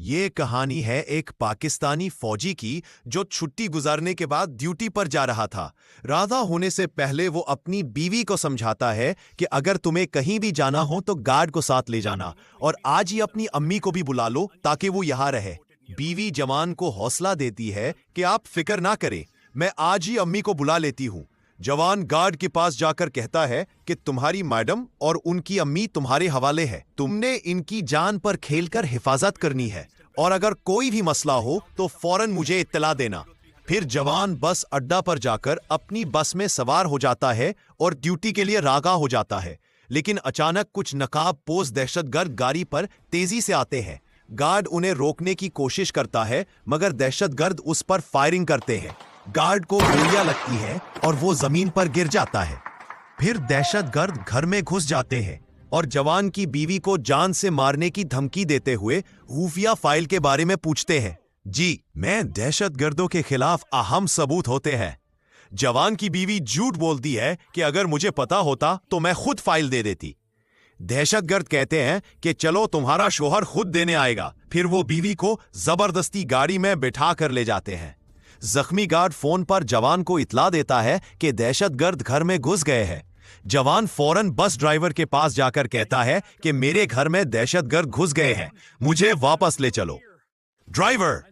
ये कहानी है एक पाकिस्तानी फौजी की जो छुट्टी गुजारने के बाद ड्यूटी पर जा रहा था। राजा होने से पहले वो अपनी बीवी को समझाता है कि अगर तुम्हें कहीं भी जाना हो तो गार्ड को साथ ले जाना और आज ही अपनी अम्मी को भी बुला लो ताकि वो यहाँ रहे। बीवी जवान को हौसला देती है कि आप फिक्र ना करें, मैं आज ही अम्मी को बुला लेती हूँ। जवान गार्ड के पास जाकर कहता है कि तुम्हारी मैडम और उनकी अम्मी तुम्हारे हवाले है, तुमने इनकी जान पर खेलकर हिफाजत करनी है और अगर कोई भी मसला हो तो फौरन मुझे इत्तला देना। फिर जवान बस अड्डा पर जाकर अपनी बस में सवार हो जाता है और ड्यूटी के लिए रागा हो जाता है। लेकिन अचानक कुछ नकाबपोश दहशतगर्द गाड़ी पर तेजी से आते हैं। गार्ड उन्हें रोकने की कोशिश करता है मगर दहशतगर्द उस पर फायरिंग करते हैं। गार्ड को गोलियां लगती है और वो जमीन पर गिर जाता है। फिर दहशतगर्द घर में घुस जाते हैं और जवान की बीवी को जान से मारने की धमकी देते हुए खुफिया फाइल के बारे में पूछते हैं। जी, मैं दहशतगर्दों के खिलाफ अहम सबूत होते हैं। जवान की बीवी झूठ बोलती है कि अगर मुझे पता होता तो मैं खुद फाइल दे देती। दहशतगर्द कहते हैं कि चलो तुम्हारा शोहर खुद देने आएगा। फिर वो बीवी को जबरदस्ती गाड़ी में बिठा कर ले जाते हैं। जख्मी गार्ड फोन पर जवान को इतला देता है कि दहशतगर्द घर में घुस गए हैं। जवान फौरन बस ड्राइवर के पास जाकर कहता है कि मेरे घर में दहशतगर्द घुस गए हैं, मुझे वापस ले चलो। ड्राइवर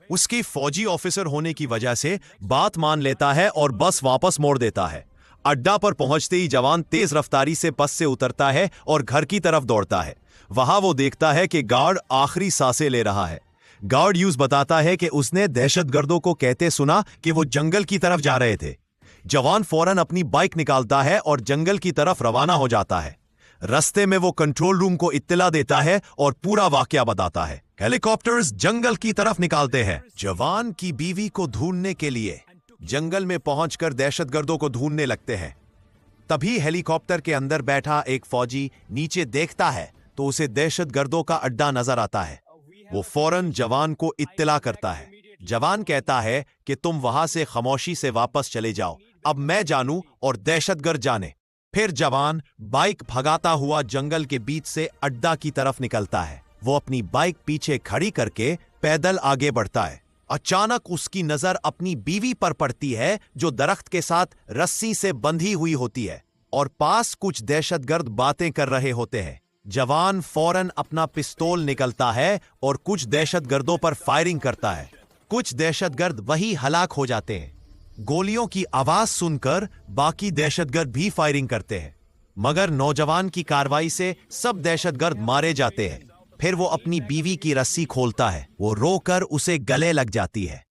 उसके फौजी ऑफिसर होने की वजह से बात मान लेता है और बस वापस मोड़ देता है। अड्डा पर पहुंचते ही जवान तेज रफ्तारी से बस से उतरता है और घर की तरफ दौड़ता है। वहां वो देखता है कि गार्ड आखिरी सांसें ले रहा है। गार्ड यूज बताता है कि उसने दहशतगर्दों को कहते सुना कि वो जंगल की तरफ जा रहे थे। जवान फौरन अपनी बाइक निकालता है और जंगल की तरफ रवाना हो जाता है। रास्ते में वो कंट्रोल रूम को इत्तला देता है और पूरा वाकया बताता है। हेलीकॉप्टर्स जंगल की तरफ निकालते हैं। जवान की बीवी को ढूंढने के लिए जंगल में पहुंचकर दहशतगर्दों को ढूंढने लगते हैं। तभी हेलीकॉप्टर के अंदर बैठा एक फौजी नीचे देखता है तो उसे दहशतगर्दों का अड्डा नजर आता है। वो फौरन जवान को इत्तला करता है। जवान कहता है कि तुम वहां से खामोशी से वापस चले जाओ, अब मैं जानूं और दहशतगर्द जाने। फिर जवान बाइक भगाता हुआ जंगल के बीच से अड्डा की तरफ निकलता है। वो अपनी बाइक पीछे खड़ी करके पैदल आगे बढ़ता है। अचानक उसकी नजर अपनी बीवी पर पड़ती है जो दरख्त के साथ रस्सी से बंधी हुई होती है और पास कुछ दहशतगर्द बातें कर रहे होते हैं। जवान फौरन अपना पिस्तौल निकलता है और कुछ दहशतगर्दों पर फायरिंग करता है। कुछ दहशतगर्द वही हलाक हो जाते हैं। गोलियों की आवाज सुनकर बाकी दहशतगर्द भी फायरिंग करते हैं मगर नौजवान की कार्रवाई से सब दहशतगर्द मारे जाते हैं। फिर वो अपनी बीवी की रस्सी खोलता है। वो रोकर उसे गले लग जाती है।